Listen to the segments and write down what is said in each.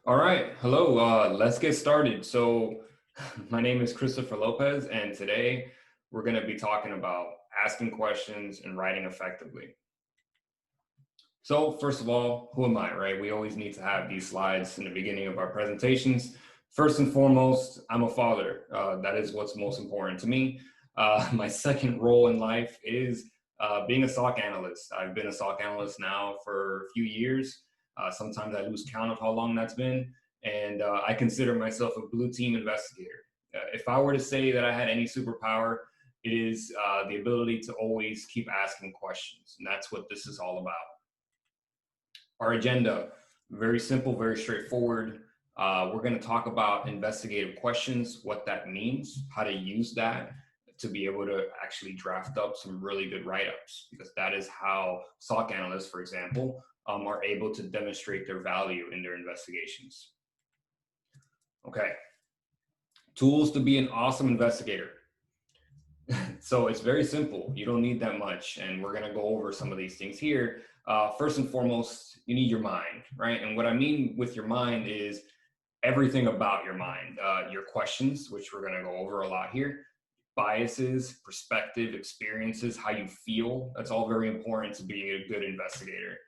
All right, hello, let's get started. So my name is Christopher Lopez, and today we're going to be talking about asking questions and writing effectively. So first of all, who am I, right? We always need to have these slides in the beginning of our presentations. First and foremost, I'm a father. That is what's most important to me. My second role in life is being a SOC analyst. I've been a SOC analyst now for a few years. Sometimes I lose count of how long that's been. And I consider myself a blue team investigator. If I were to say that I had any superpower, it is the ability to always keep asking questions. And that's what this is all about. Our agenda, very simple, very straightforward. We're going to talk about investigative questions, what that means, how to use that to be able to actually draft up some really good write-ups, because that is how SOC analysts, for example, are able to demonstrate their value in their investigations. Okay, tools to be an awesome investigator. So it's very simple. You don't need that much. And we're going to go over some of these things here. First and foremost, you need your mind, right? And what I mean with your mind is everything about your mind, your questions, which we're going to go over a lot here, biases, perspective, experiences, how you feel. That's all very important to being a good investigator.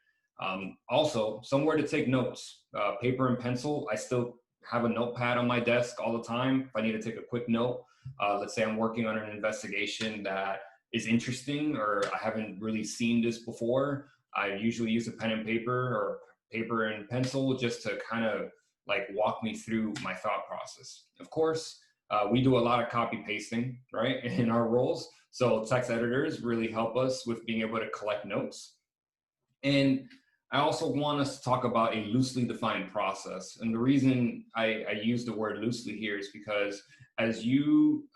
Also, somewhere to take notes, paper and pencil. I still have a notepad on my desk all the time if I need to take a quick note. Let's say I'm working on an investigation that is interesting or I haven't really seen this before. I usually use a pen and paper or paper and pencil just to kind of like walk me through my thought process. Of course, we do a lot of copy pasting, right, in our roles. So text editors really help us with being able to collect notes. And I also want us to talk about a loosely defined process. And the reason I use the word loosely here is because as you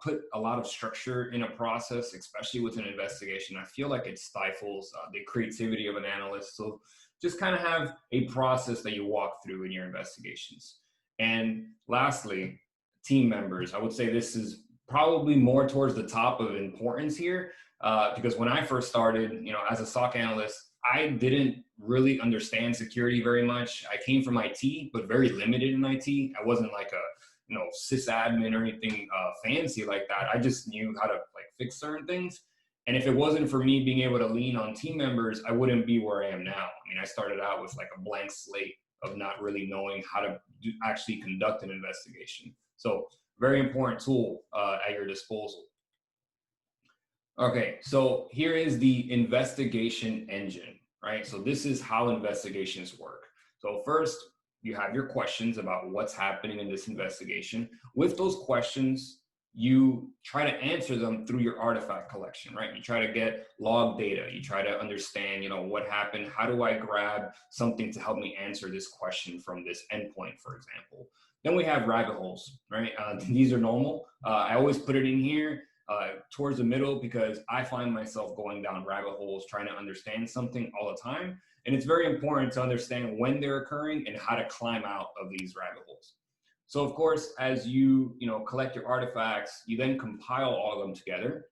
put a lot of structure in a process, especially with an investigation, I feel like it stifles the creativity of an analyst. So just kind of have a process that you walk through in your investigations. And lastly, team members. I would say this is probably more towards the top of importance here, because when I first started, as a SOC analyst, I didn't really understand security very much. I came from IT, but very limited in IT. I wasn't like a sysadmin or anything fancy like that. I just knew how to like fix certain things. And if it wasn't for me being able to lean on team members, I wouldn't be where I am now. I mean, I started out with like a blank slate of not really knowing how to actually conduct an investigation. So very important tool at your disposal. Okay, so here is the investigation engine, right? So this is how investigations work. So first, you have your questions about what's happening in this investigation. With those questions, you try to answer them through your artifact collection, right? You try to get log data. You try to understand, what happened. How do I grab something to help me answer this question from this endpoint, for example? Then we have rabbit holes, right? These are normal. I always put it in here towards the middle because I find myself going down rabbit holes trying to understand something all the time. And it's very important to understand when they're occurring and how to climb out of these rabbit holes. So of course, as you collect your artifacts, you then compile all of them together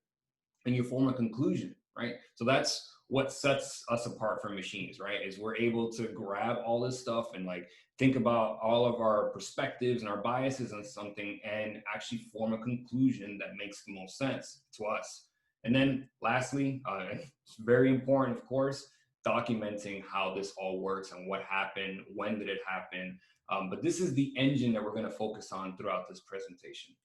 and you form a conclusion, right? So that's what sets us apart from machines, right? Is we're able to grab all this stuff and like think about all of our perspectives and our biases on something and actually form a conclusion that makes the most sense to us. And then lastly, it's very important, of course, documenting how this all works and what happened, when did it happen. But this is the engine that we're going to focus on throughout this presentation.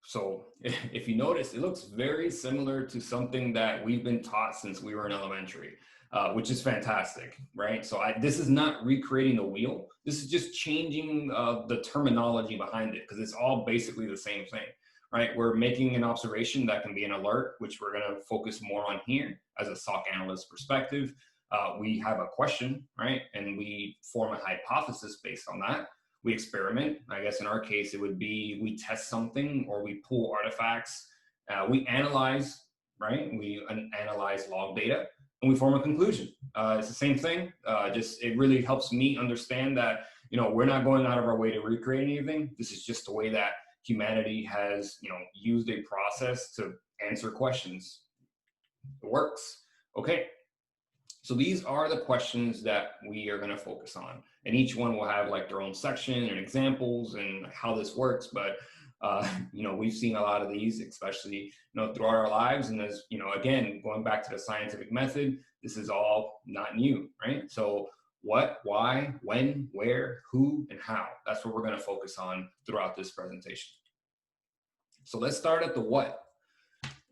So if you notice, it looks very similar to something that we've been taught since we were in elementary, which is fantastic, right? So this is not recreating the wheel. This is just changing the terminology behind it because it's all basically the same thing, right? We're making an observation that can be an alert, which we're going to focus more on here as a SOC analyst perspective. We have a question, right? And we form a hypothesis based on that. We experiment. I guess in our case, it would be we test something or we pull artifacts. We analyze, right? We analyze log data and we form a conclusion. It's the same thing. Just it really helps me understand that we're not going out of our way to recreate anything. This is just the way that humanity has used a process to answer questions. It works. Okay. So these are the questions that we are going to focus on, and each one will have like their own section and examples and how this works. But we've seen a lot of these, especially throughout our lives. And as again, going back to the scientific method, this is all not new, right? So what, why, when, where, who, and how. That's what we're going to focus on throughout this presentation. So let's start at the what.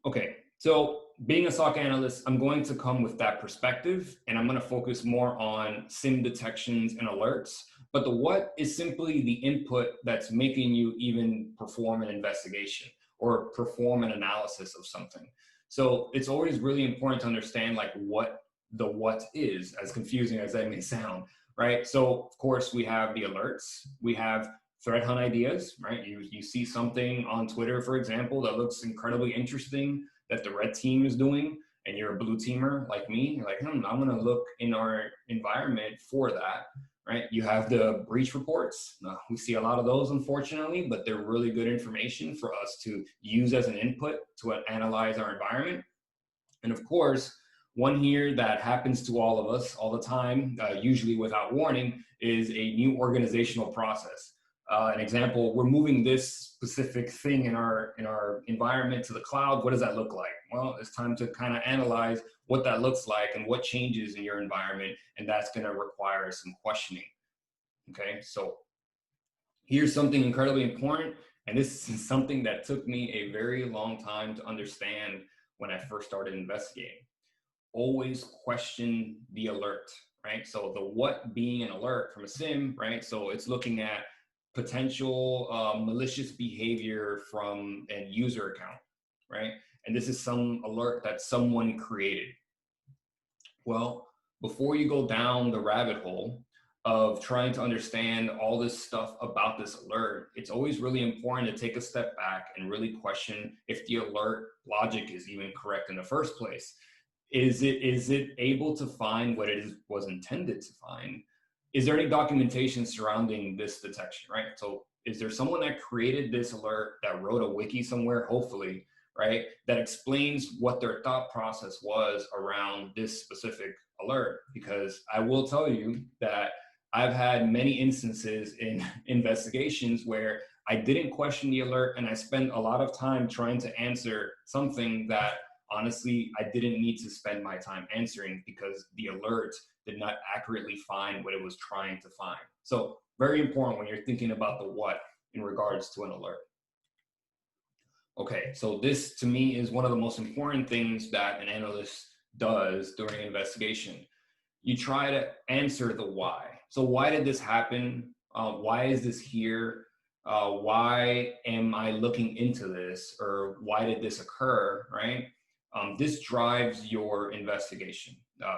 Okay, so being a SOC analyst, I'm going to come with that perspective, and I'm going to focus more on SIM detections and alerts. But the what is simply the input that's making you even perform an investigation or perform an analysis of something. So it's always really important to understand like what the what is, as confusing as that may sound, right? So of course we have the alerts, we have threat hunt ideas, right? You see something on Twitter, for example, that looks incredibly interesting that the red team is doing, and you're a blue teamer like me, you're like, I'm gonna look in our environment for that, right? You have the breach reports. We see a lot of those, unfortunately, but they're really good information for us to use as an input to analyze our environment. And of course, one here that happens to all of us all the time, usually without warning, is a new organizational process. An example, we're moving this specific thing in our environment to the cloud. What does that look like? Well, it's time to kind of analyze what that looks like and what changes in your environment, and that's going to require some questioning. Okay, so here's something incredibly important, and this is something that took me a very long time to understand when I first started investigating. Always question the alert, right? So the what being an alert from a SIM, right? So it's looking at potential malicious behavior from a user account, right? And this is some alert that someone created. Well, before you go down the rabbit hole of trying to understand all this stuff about this alert, it's always really important to take a step back and really question if the alert logic is even correct in the first place. Is it able to find what it was intended to find? Is there any documentation surrounding this detection, right? So is there someone that created this alert, that wrote a wiki somewhere, hopefully, right, that explains what their thought process was around this specific alert? Because I will tell you that I've had many instances in investigations where I didn't question the alert, and I spent a lot of time trying to answer something that honestly I didn't need to spend my time answering because the alert did not accurately find what it was trying to find. So very important when you're thinking about the what in regards to an alert. Okay, so this to me is one of the most important things that an analyst does during an investigation. You try to answer the why. So why did this happen? Why is this here? Why am I looking into this? Or why did this occur, right? This drives your investigation.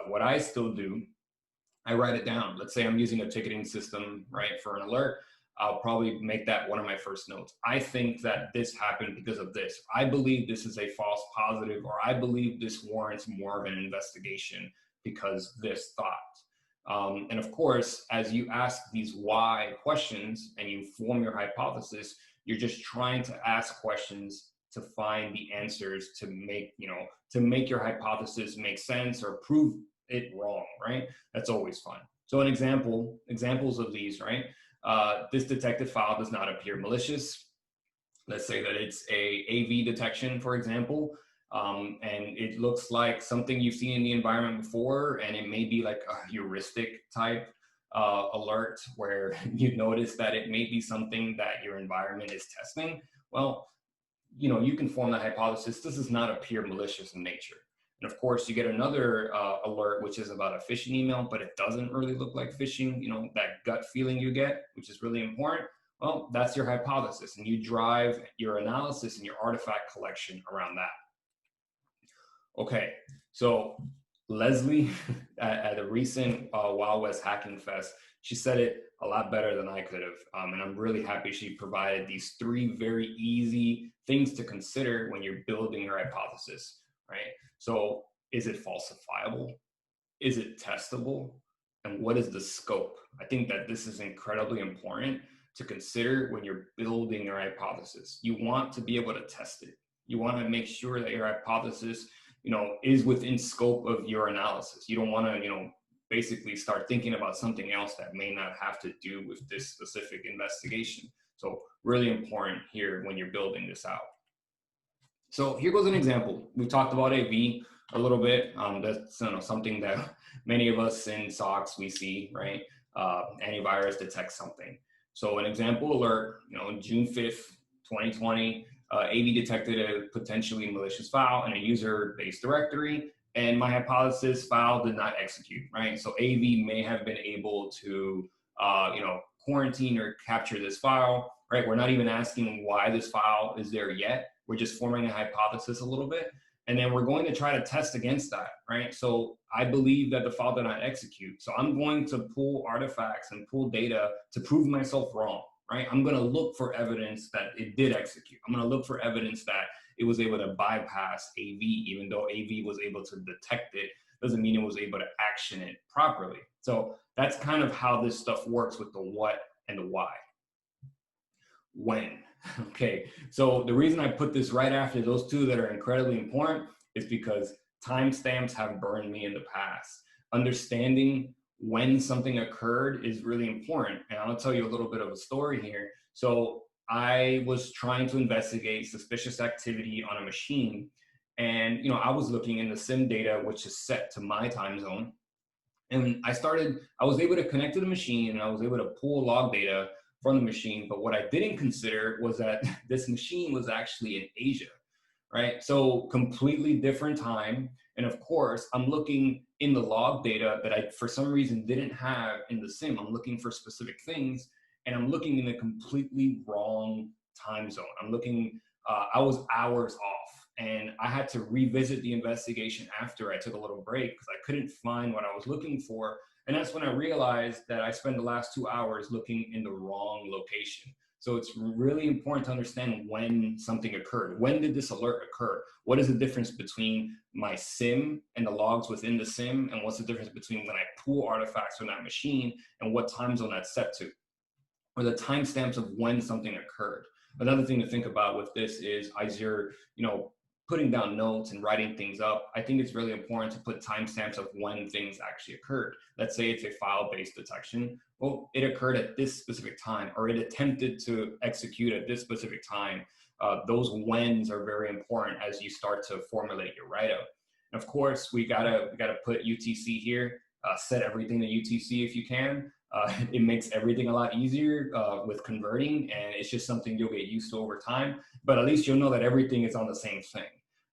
What I still do, I write it down. Let's say I'm using a ticketing system, right, for an alert. I'll probably make that one of my first notes. I think that this happened because of this. I believe this is a false positive, or I believe this warrants more of an investigation because this thought. And of course, as you ask these why questions and you form your hypothesis, you're just trying to ask questions to find the answers to make your hypothesis make sense or prove it wrong, right? That's always fun. So examples of these, right? This detected file does not appear malicious. Let's say that it's a AV detection, for example, and it looks like something you've seen in the environment before, and it may be like a heuristic type alert where you notice that it may be something that your environment is testing. Well, you can form the hypothesis, this does not appear malicious in nature. And of course, you get another alert, which is about a phishing email, but it doesn't really look like phishing, that gut feeling you get, which is really important. Well, that's your hypothesis, and you drive your analysis and your artifact collection around that. Okay, so Leslie at a recent Wild West Hacking Fest, she said it a lot better than I could have. And I'm really happy she provided these 3 very easy things to consider when you're building your hypothesis, right? So is it falsifiable? Is it testable? And what is the scope? I think that this is incredibly important to consider when you're building your hypothesis. You want to be able to test it. You want to make sure that your hypothesis is within scope of your analysis. You don't want to, basically start thinking about something else that may not have to do with this specific investigation. So really important here when you're building this out. So here goes an example. We talked about AV a little bit. That's something that many of us in SOX we see, right? Antivirus detects something. So an example alert, June 5th, 2020, AV detected a potentially malicious file in a user-based directory, and my hypothesis file did not execute, right? So AV may have been able to, quarantine or capture this file, right? We're not even asking why this file is there yet. We're just forming a hypothesis a little bit. And then we're going to try to test against that, right? So I believe that the file did not execute. So I'm going to pull artifacts and pull data to prove myself wrong, right? I'm going to look for evidence that it did execute. I'm going to look for evidence that it was able to bypass AV, even though AV was able to detect it, doesn't mean it was able to action it properly. So that's kind of how this stuff works with the what and the why. When. Okay, so the reason I put this right after those two that are incredibly important is because timestamps have burned me in the past. Understanding when something occurred is really important. And I'll tell you a little bit of a story here. So I was trying to investigate suspicious activity on a machine. And I was looking in the SIM data, which is set to my time zone. And I was able to connect to the machine, and I was able to pull log data from the machine. But what I didn't consider was that this machine was actually in Asia, right? So completely different time. And of course, I'm looking in the log data that I, for some reason, didn't have in the SIM. I'm looking for specific things, and I'm looking in a completely wrong time zone. I'm looking, I was hours off, and I had to revisit the investigation after I took a little break because I couldn't find what I was looking for. And that's when I realized that I spent the last 2 hours looking in the wrong location. So it's really important to understand when something occurred. When did this alert occur? What is the difference between my SIM and the logs within the SIM? And what's the difference between when I pull artifacts from that machine and what time zone that's set to? Or the timestamps of when something occurred. Another thing to think about with this is as you're, putting down notes and writing things up, I think it's really important to put timestamps of when things actually occurred. Let's say it's a file-based detection. Well, it occurred at this specific time, or it attempted to execute at this specific time. Those whens are very important as you start to formulate your write-up. And of course, we gotta put UTC here. Set everything to UTC if you can. It makes everything a lot easier with converting, and it's just something you'll get used to over time. But at least you'll know that everything is on the same thing,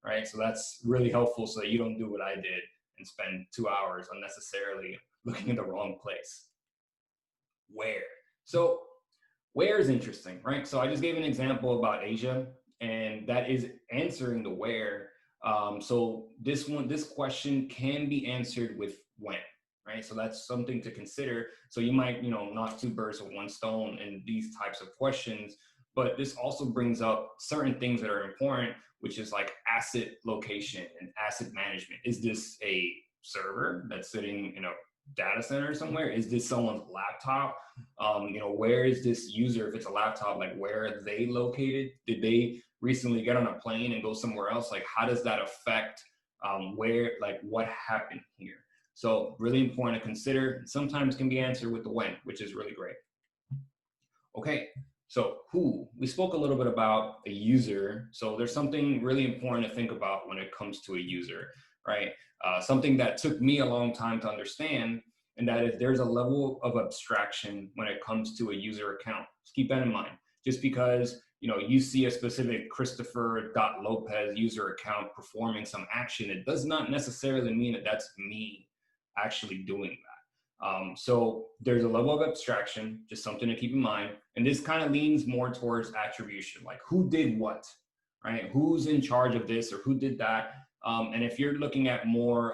right? So that's really helpful so that you don't do what I did and spend 2 hours unnecessarily looking in the wrong place. Where? So where is interesting, right? So I just gave an example about Asia, and that is answering the where. So this question can be answered with when. Right? So that's something to consider. So you might, knock two birds with one stone in these types of questions, but this also brings up certain things that are important, which is like asset location and asset management. Is this a server that's sitting in a data center somewhere? Is this someone's laptop? Where is this user? If it's a laptop, like where are they located? Did they recently get on a plane and go somewhere else? Like how does that affect what happened here? So really important to consider. Sometimes can be answered with the when, which is really great. Okay, so who? We spoke a little bit about a user. So there's something really important to think about when it comes to a user, right? Something that took me a long time to understand, and that is there's a level of abstraction when it comes to a user account. Just keep that in mind. Just because you see a specific Christopher.Lopez user account performing some action, it does not necessarily mean that that's me actually doing that. So there's a level of abstraction, just something to keep in mind. And this kind of leans more towards attribution, like who did what, right? Who's in charge of this or who did that? And if you're looking at more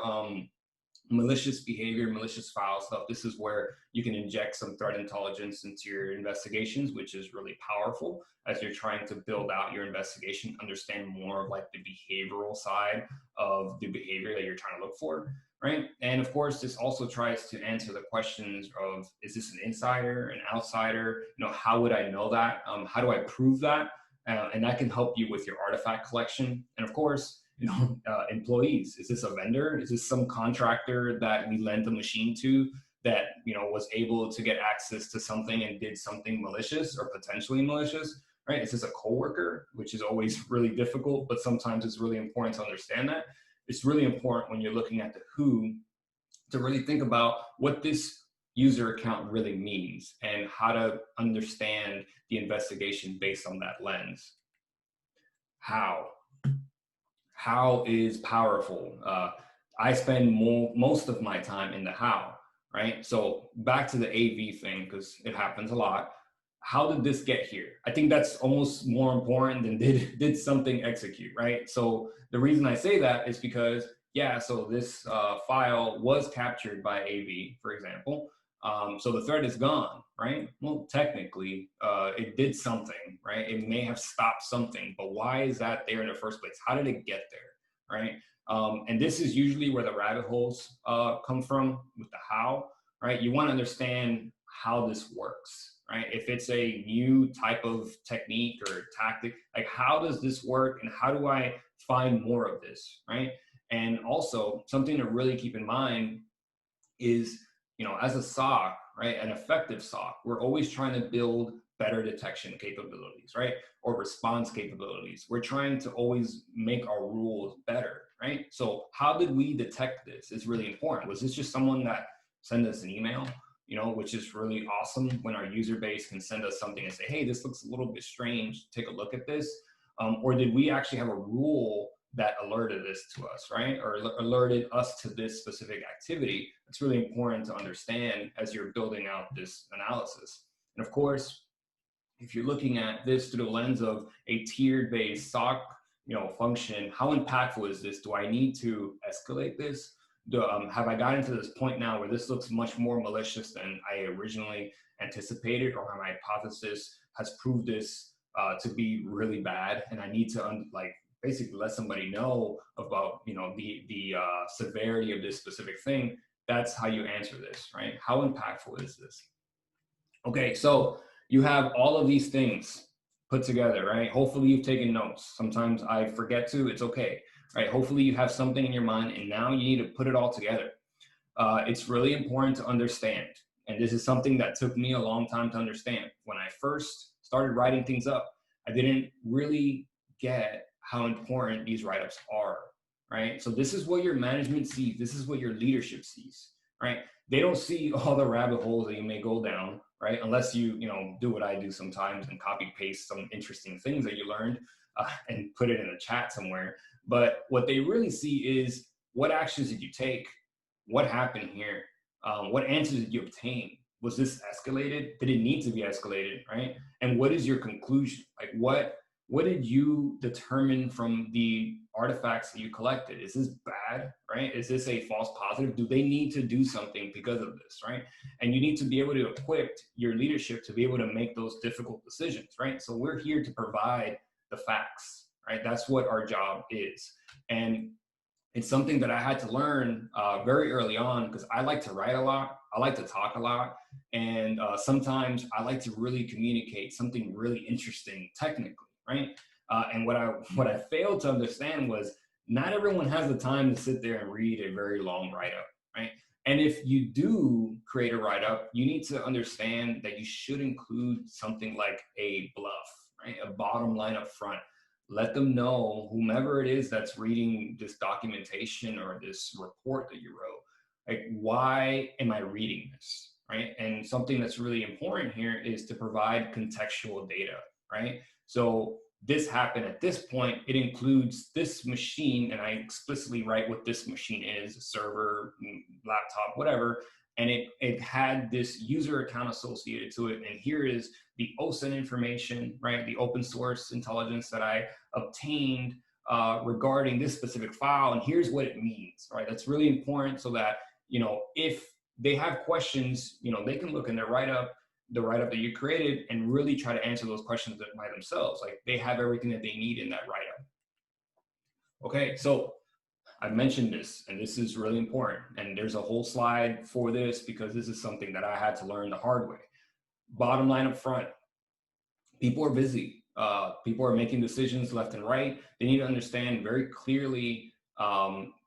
malicious behavior, malicious file stuff, this is where you can inject some threat intelligence into your investigations, which is really powerful as you're trying to build out your investigation, understand more of like the behavioral side of the behavior that you're trying to look for, right? And of course, this also tries to answer the questions of, is this an insider, an outsider? How would I know that? How do I prove that? And that can help you with your artifact collection. And of course, employees? Is this a vendor? Is this some contractor that we lent a machine to that, was able to get access to something and did something malicious or potentially malicious, right? Is this a coworker, which is always really difficult, but sometimes it's really important to understand that. It's really important when you're looking at the who to really think about what this user account really means and how to understand the investigation based on that lens. How is powerful. I spend most of my time in the how, right? So back to the AV thing, because it happens a lot. How did this get here? I think that's almost more important than did something execute, right? So the reason I say that is because, yeah, so this file was captured by AV, for example. So the thread is gone, right? Well, technically, it did something, right? It may have stopped something, but why is that there in the first place? How did it get there, right? And this is usually where the rabbit holes come from with the how, right? You want to understand how this works, right? If it's a new type of technique or tactic, like how does this work and how do I find more of this, right? And also something to really keep in mind is, as a SOC, right, an effective SOC, we're always trying to build better detection capabilities, right? Or response capabilities. We're trying to always make our rules better, right? So how did we detect this is really important. Was this just someone that sent us an email, which is really awesome when our user base can send us something and say, hey, this looks a little bit strange, take a look at this. Or did we actually have a rule that alerted this to us, right? Or alerted us to this specific activity? It's really important to understand as you're building out this analysis. And of course, if you're looking at this through the lens of a tiered-based SOC, function, how impactful is this? Do I need to escalate this? Have I gotten to this point now where this looks much more malicious than I originally anticipated, or my hypothesis has proved this to be really bad, and I need to basically let somebody know about the severity of this specific thing? That's how you answer this, right? How impactful is this? Okay, so you have all of these things put together, right? Hopefully you've taken notes. Sometimes I forget to, it's okay, right? Hopefully you have something in your mind and now you need to put it all together. It's really important to understand. And this is something that took me a long time to understand. When I first started writing things up, I didn't really get how important these write-ups are, right? So this is what your management sees. This is what your leadership sees, right? They don't see all the rabbit holes that you may go down, right? Unless you do what I do sometimes and copy paste some interesting things that you learned and put it in a chat somewhere. But what they really see is what actions did you take? What happened here? What answers did you obtain? Was this escalated? Did it need to be escalated, right? And what is your conclusion? Like what did you determine from the artifacts that you collected? Is this bad, right? Is this a false positive? Do they need to do something because of this, right? And you need to be able to equip your leadership to be able to make those difficult decisions, right? So we're here to provide the facts, right? That's what our job is. And it's something that I had to learn very early on because I like to write a lot. I like to talk a lot. And sometimes I like to really communicate something really interesting technically, right? And what I failed to understand was not everyone has the time to sit there and read a very long write-up, right? And if you do create a write-up, you need to understand that you should include something like a bluff, right? A bottom line up front. Let them know, whomever it is that's reading this documentation or this report that you wrote, like, why am I reading this, right? And something that's really important here is to provide contextual data, right? So this happened at this point, it includes this machine, and I explicitly write what this machine is, a server, laptop, whatever, and it had this user account associated to it, and here is the OSINT information, right? The open source intelligence that I obtained regarding this specific file, and here's what it means, right? That's really important so that, if they have questions, they can look in their write-up, the write-up that you created, and really try to answer those questions by themselves. Like, they have everything that they need in that write-up. Okay, so I've mentioned this, and this is really important. And there's a whole slide for this because this is something that I had to learn the hard way. Bottom line up front, people are busy. People are making decisions left and right. They need to understand very clearly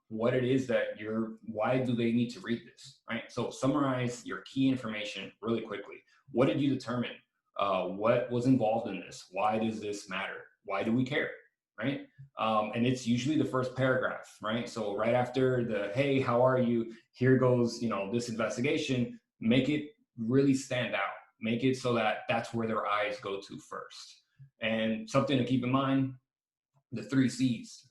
what it is that why do they need to read this, right? So summarize your key information really quickly. What did you determine? What was involved in this? Why does this matter? Why do we care, right? And it's usually the first paragraph, right? So right after the, hey, how are you? Here goes, this investigation. Make it really stand out. Make it so that that's where their eyes go to first. And something to keep in mind, the 3 C's.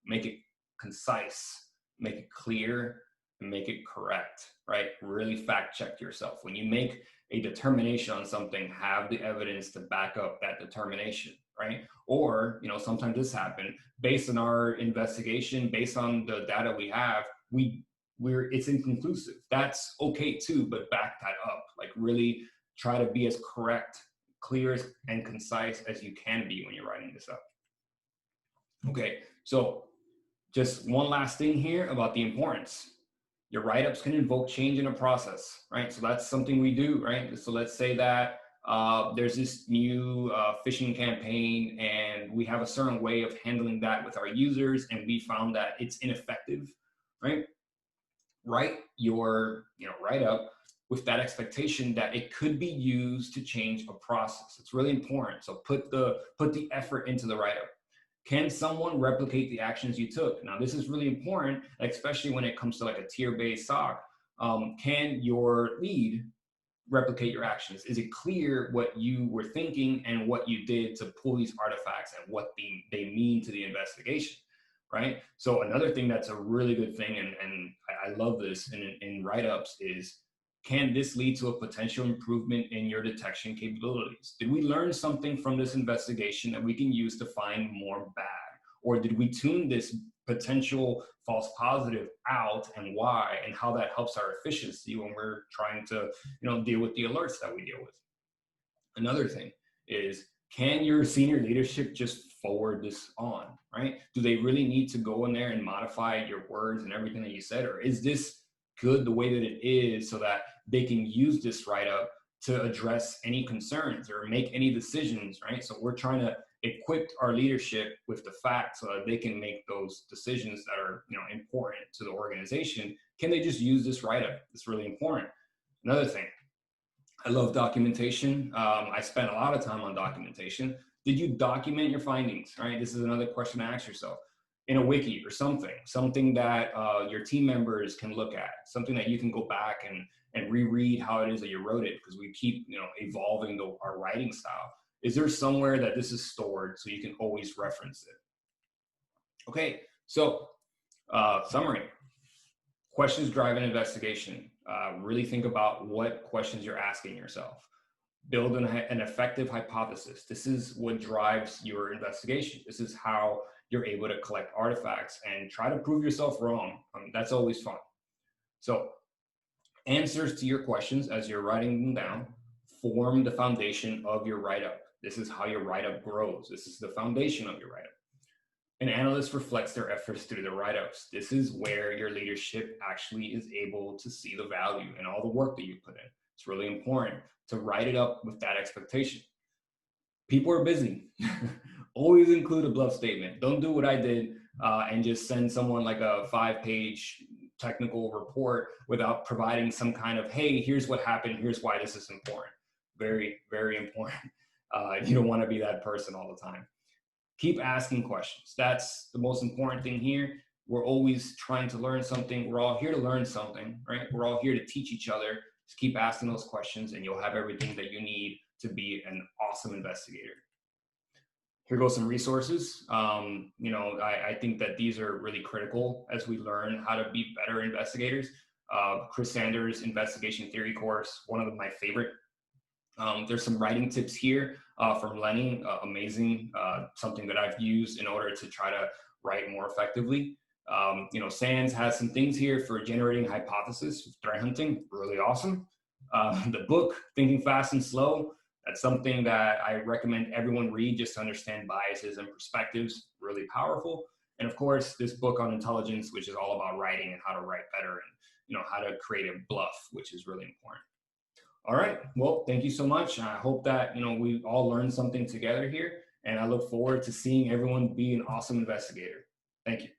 Make it concise, make it clear, and make it correct, right? Really fact check yourself. When you make a determination on something, have the evidence to back up that determination, right? Or, sometimes this happened based on our investigation, based on the data we have, it's inconclusive. That's okay too, but back that up. Like really try to be as correct, clear, and concise as you can be when you're writing this up. Okay, so just one last thing here about the importance. Your write-ups can invoke change in a process, right? So that's something we do, right? So let's say that there's this new phishing campaign and we have a certain way of handling that with our users and we found that it's ineffective, right? Write your write-up with that expectation that it could be used to change a process. It's really important. So put the effort into the write-up. Can someone replicate the actions you took? Now, this is really important, especially when it comes to like a tier-based SOC. Can your lead replicate your actions? Is it clear what you were thinking and what you did to pull these artifacts and what they mean to the investigation, right? So another thing that's a really good thing, and I love this in write-ups, is can this lead to a potential improvement in your detection capabilities? Did we learn something from this investigation that we can use to find more bad? Or did we tune this potential false positive out, and why, and how that helps our efficiency when we're trying to deal with the alerts that we deal with? Another thing is, can your senior leadership just forward this on, right? Do they really need to go in there and modify your words and everything that you said? Or is this good the way that it is so that they can use this write-up to address any concerns or make any decisions, right? So we're trying to equip our leadership with the facts so that they can make those decisions that are important to the organization. Can they just use this write-up? It's really important. Another thing, I love documentation. I spent a lot of time on documentation. Did you document your findings, right? This is another question to ask yourself. In a wiki or something that your team members can look at, something that you can go back and reread how it is that you wrote it, because we keep evolving our writing style. Is there somewhere that this is stored so you can always reference it? Okay, so summary. Questions drive an investigation. Really think about what questions you're asking yourself. Build an effective hypothesis. This is what drives your investigation. This is how you're able to collect artifacts and try to prove yourself wrong. That's always fun. So answers to your questions as you're writing them down form the foundation of your write-up. This is how your write-up grows. This is the foundation of your write-up. An analyst reflects their efforts through their write-ups. This is where your leadership actually is able to see the value in all the work that you put in. It's really important to write it up with that expectation. People are busy. Always include a bluff statement. Don't do what I did and just send someone like a 5-page technical report without providing some kind of, hey, here's what happened, here's why this is important. Very, very important. You don't want to be that person all the time. Keep asking questions. That's the most important thing here. We're always trying to learn something. We're all here to learn something, right? We're all here to teach each other. Just keep asking those questions and you'll have everything that you need to be an awesome investigator. Here goes some resources. I think that these are really critical as we learn how to be better investigators. Chris Sanders' investigation theory course, one of my favorite. There's some writing tips here from Lenny, amazing, something that I've used in order to try to write more effectively. Sands has some things here for generating hypothesis, threat hunting, really awesome. The book, Thinking Fast and Slow, that's something that I recommend everyone read just to understand biases and perspectives, really powerful. And of course, this book on intelligence, which is all about writing and how to write better and how to create a bluff, which is really important. All right, well, thank you so much. I hope that we all learned something together here. And I look forward to seeing everyone be an awesome investigator. Thank you.